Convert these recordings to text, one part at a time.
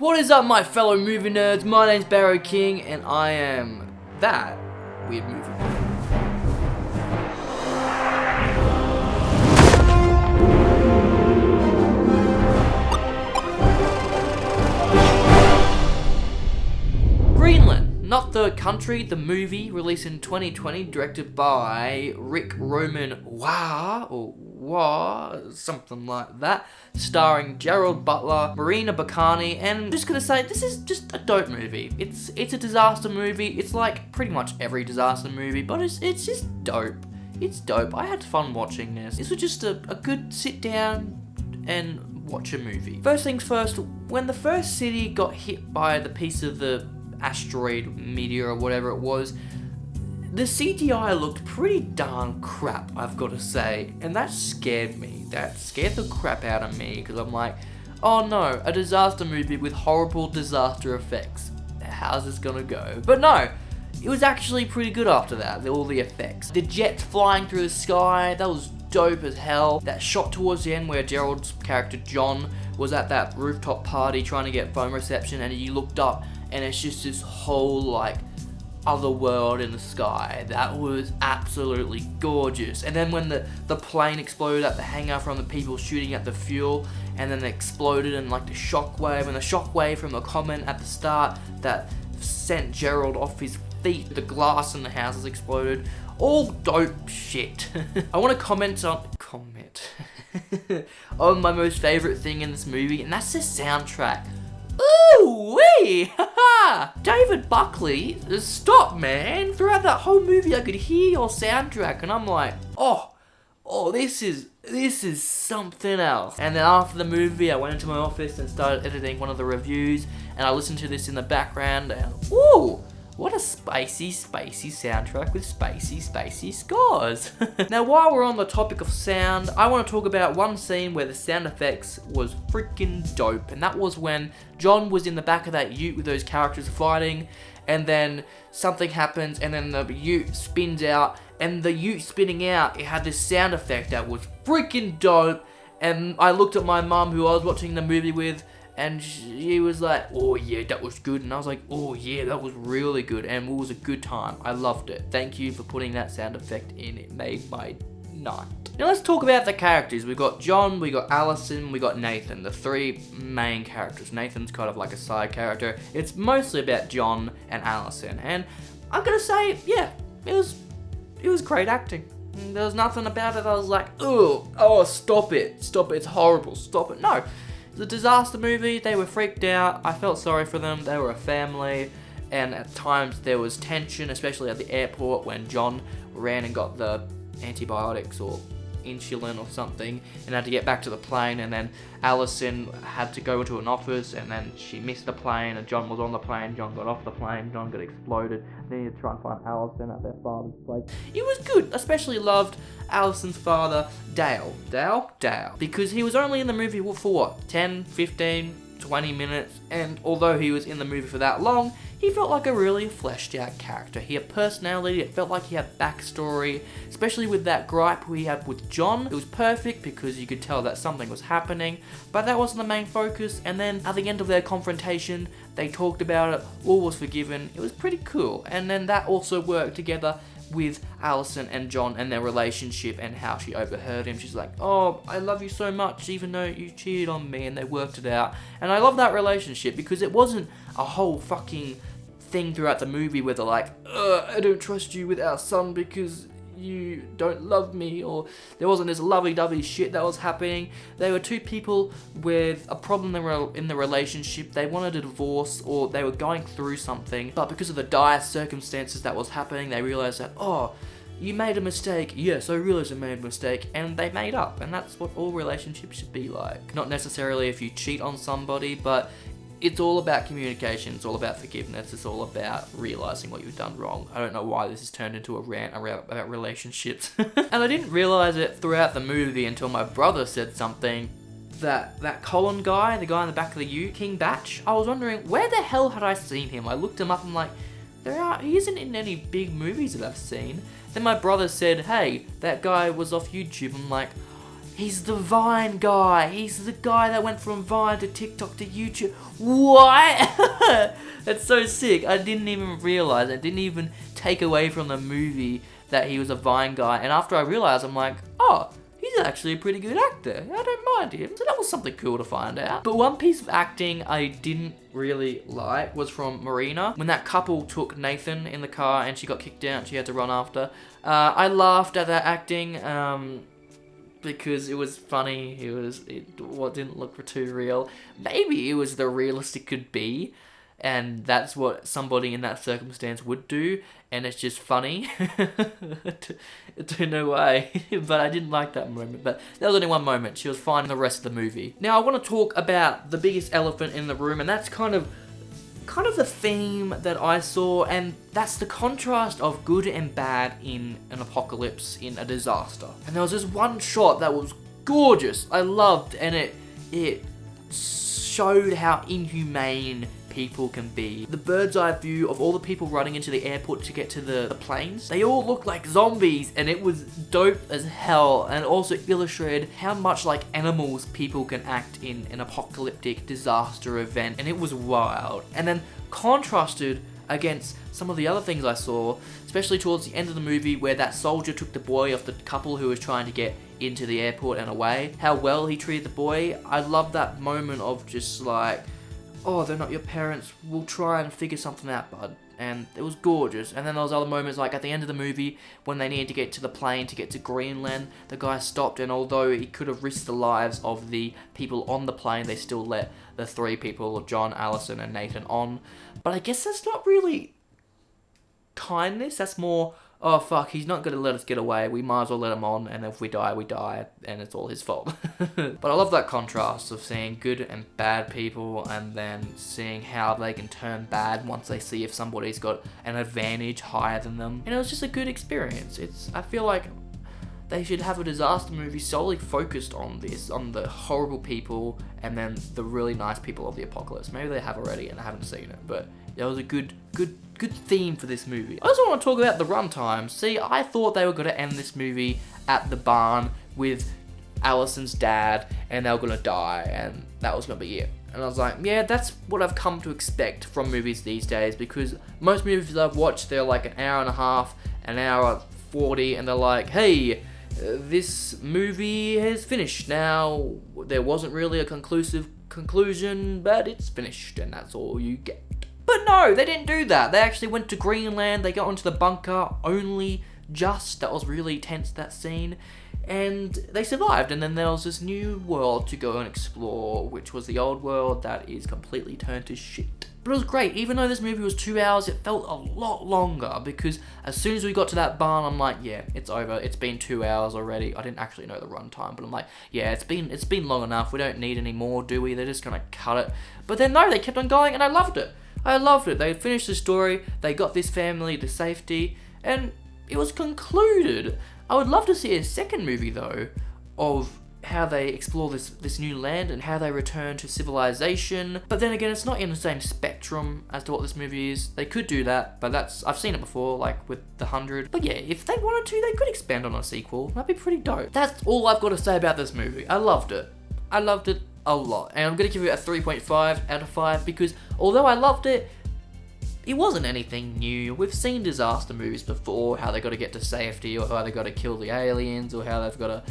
What is up, my fellow movie nerds? My name's Barrow King, and I am that weird movie nerd. Greenland, not the country, the movie, released in 2020, directed by Ric Roman Waugh, or Waugh, something like that, starring Gerald, Butler, Morena, Baccarin, and I'm just gonna say, this is just a dope movie. It's a disaster movie. It's like pretty much every disaster movie, but it's just dope. It's dope. I had fun watching this. This was just a good sit down and watch a movie. First things first, when the first city got hit by the piece of the asteroid, meteor, or whatever it was, the CGI looked pretty darn crap, I've got to say, and that scared me. That scared the crap out of me, because I'm like, oh no, a disaster movie with horrible disaster effects. How's this gonna go? But no, it was actually pretty good after that, all the effects. The jets flying through the sky, that was dope as hell. That shot towards the end where Gerald's character John was at that rooftop party trying to get phone reception, and he looked up and it's just this whole like other world in the sky. That was absolutely gorgeous. And then when the plane exploded at the hangar from the people shooting at the fuel, and then it exploded, and like the shockwave, and the shockwave from the comment at the start that sent Gerald off his feet, the glass in the houses exploded. All dope shit. I want to comment on my most favorite thing in this movie, and that's the soundtrack. Ooh wee! David Buckley, stop, man! Throughout that whole movie, I could hear your soundtrack, and I'm like, oh, this is something else. And then after the movie, I went into my office and started editing one of the reviews, and I listened to this in the background, and ooh! What a spacey soundtrack with spacey scores. Now, while we're on the topic of sound, I want to talk about one scene where the sound effects was freaking dope, and that was when John was in the back of that ute with those characters fighting, and then something happens, and then the ute spins out, and the ute spinning out, it had this sound effect that was freaking dope, and I looked at my mum, who I was watching the movie with, and she was like, oh yeah, that was good. And I was like, oh yeah, that was really good. And it was a good time. I loved it. Thank you for putting that sound effect in. It made my night. Now let's talk about the characters. We've got John, we got Allison, we got Nathan. The three main characters. Nathan's kind of like a side character. It's mostly about John and Allison. And I'm gonna say, yeah, it was great acting. There was nothing about it that I was like, oh, stop it, it's horrible, stop it. No. The disaster movie, they were freaked out. I felt sorry for them. They were a family, and at times there was tension, especially at the airport when John ran and got the antibiotics or insulin or something and had to get back to the plane, and then Allison had to go into an office, and then she missed the plane, and John was on the plane. John got off the plane, John got exploded. They needed to try and find Allison at their father's place. It was good. Especially loved Allison's father, Dale, because he was only in the movie for what, 10, 15, 20 minutes, and although he was in the movie for that long, he felt like a really fleshed out character. He had personality, it felt like he had backstory, especially with that gripe we had with John. It was perfect because you could tell that something was happening, but that wasn't the main focus. And then at the end of their confrontation, they talked about it, all was forgiven. It was pretty cool. And then that also worked together with Allison and John and their relationship, and how she overheard him. She's like, oh, I love you so much even though you cheated on me, and they worked it out. And I love that relationship because it wasn't a whole fucking thing throughout the movie where they're like, I don't trust you with our son because you don't love me, or there wasn't this lovey-dovey shit that was happening. They were two people with a problem in the relationship. They wanted a divorce, or they were going through something, but because of the dire circumstances that was happening, they realized that, oh, you made a mistake. Yes, I realized I made a mistake, and they made up. And that's what all relationships should be like. Not necessarily if you cheat on somebody, but it's all about communication, it's all about forgiveness, it's all about realising what you've done wrong. I don't know why this has turned into a rant about relationships. And I didn't realise it throughout the movie until my brother said something, that Colin guy, the guy in the back of the ute, King Batch, I was wondering, where the hell had I seen him? I looked him up and I'm like, he isn't in any big movies that I've seen. Then my brother said, hey, that guy was off YouTube. I'm like, He's the Vine guy. He's the guy that went from Vine to TikTok to YouTube. What? That's so sick. I didn't even realize. I didn't even take away from the movie that he was a Vine guy. And after I realized, I'm like, oh, he's actually a pretty good actor. I don't mind him. So that was something cool to find out. But one piece of acting I didn't really like was from Morena. When that couple took Nathan in the car and she got kicked out and she had to run after. I laughed at that acting. Because it was funny, it didn't look too real. Maybe it was the realest it could be, and that's what somebody in that circumstance would do, and it's just funny. To no way. But I didn't like that moment, but that was only one moment. She was fine in the rest of the movie. Now I want to talk about the biggest elephant in the room, and that's kind of the theme that I saw, and that's the contrast of good and bad in an apocalypse, in a disaster. And there was this one shot that was gorgeous, I loved, and it showed how inhumane people can be. The bird's eye view of all the people running into the airport to get to the planes, they all looked like zombies, and it was dope as hell, and also illustrated how much like animals people can act in an apocalyptic disaster event, and it was wild. And then contrasted against some of the other things I saw, especially towards the end of the movie where that soldier took the boy off the couple who was trying to get into the airport and away, how well he treated the boy. I love that moment of just like, oh, they're not your parents, we'll try and figure something out, bud. And it was gorgeous. And then there was other moments, like at the end of the movie, when they needed to get to the plane to get to Greenland, the guy stopped, and although he could have risked the lives of the people on the plane, they still let the three people, John, Allison, and Nathan, on. But I guess that's not really kindness, that's more, oh fuck, he's not going to let us get away, we might as well let him on, and if we die, we die, and it's all his fault. But I love that contrast of seeing good and bad people, and then seeing how they can turn bad once they see if somebody's got an advantage higher than them. And it was just a good experience. I feel like they should have a disaster movie solely focused on this, on the horrible people, and then the really nice people of the apocalypse. Maybe they have already and I haven't seen it, but it was a good theme for this movie. I also want to talk about the runtime. See, I thought they were going to end this movie at the barn with Allison's dad, and they were going to die, and that was going to be it. And I was like, yeah, that's what I've come to expect from movies these days, because most movies I've watched, they're like an hour and a half, an hour 40, and they're like, hey, this movie has finished now. There wasn't really a conclusive conclusion, but it's finished, and that's all you get. But no, they didn't do that. They actually went to Greenland, they got into the bunker only just. That was really tense, that scene. And they survived, and then there was this new world to go and explore, which was the old world that is completely turned to shit. But it was great. Even though this movie was 2 hours, it felt a lot longer, because as soon as we got to that barn, I'm like, yeah, it's over. It's been 2 hours already. I didn't actually know the runtime, but I'm like, yeah, it's been long enough. We don't need any more, do we? They're just gonna cut it. But then no, they kept on going, and I loved it. I loved it. They finished the story, they got this family to safety, and it was concluded. I would love to see a second movie, though, of how they explore this new land and how they return to civilization. But then again, it's not in the same spectrum as to what this movie is. They could do that, but I've seen it before, like with The 100. But yeah, if they wanted to, they could expand on a sequel. That'd be pretty dope. That's all I've got to say about this movie. I loved it. I loved it a lot. And I'm going to give it a 3.5 out of 5, because although I loved it, it wasn't anything new. We've seen disaster movies before, how they got to get to safety, or how they got to kill the aliens, or how they've got to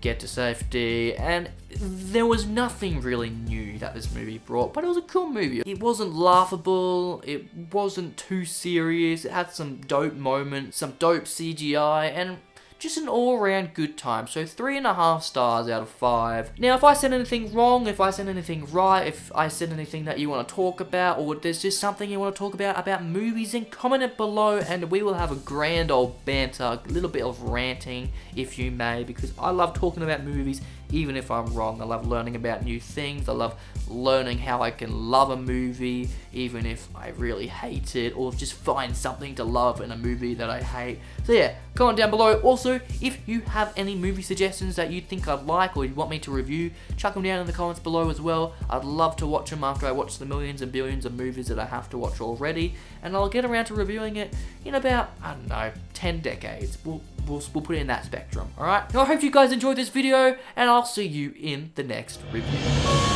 get to safety, and there was nothing really new that this movie brought, but it was a cool movie. It wasn't laughable, it wasn't too serious, it had some dope moments, some dope CGI, and just an all-around good time. So 3.5 stars out of 5. Now, if I said anything wrong, if I said anything right, if I said anything that you want to talk about, or there's just something you want to talk about movies, then comment it below, and we will have a grand old banter, a little bit of ranting, if you may, because I love talking about movies, even if I'm wrong. I love learning about new things. I love learning how I can love a movie, even if I really hate it, or just find something to love in a movie that I hate. So yeah, comment down below. Also, if you have any movie suggestions that you think I'd like, or you want me to review, chuck them down in the comments below as well. I'd love to watch them after I watch the millions and billions of movies that I have to watch already, and I'll get around to reviewing it in about, I don't know, 10 decades. we'll put it in that spectrum, alright? Now I hope you guys enjoyed this video, and I'll see you in the next review.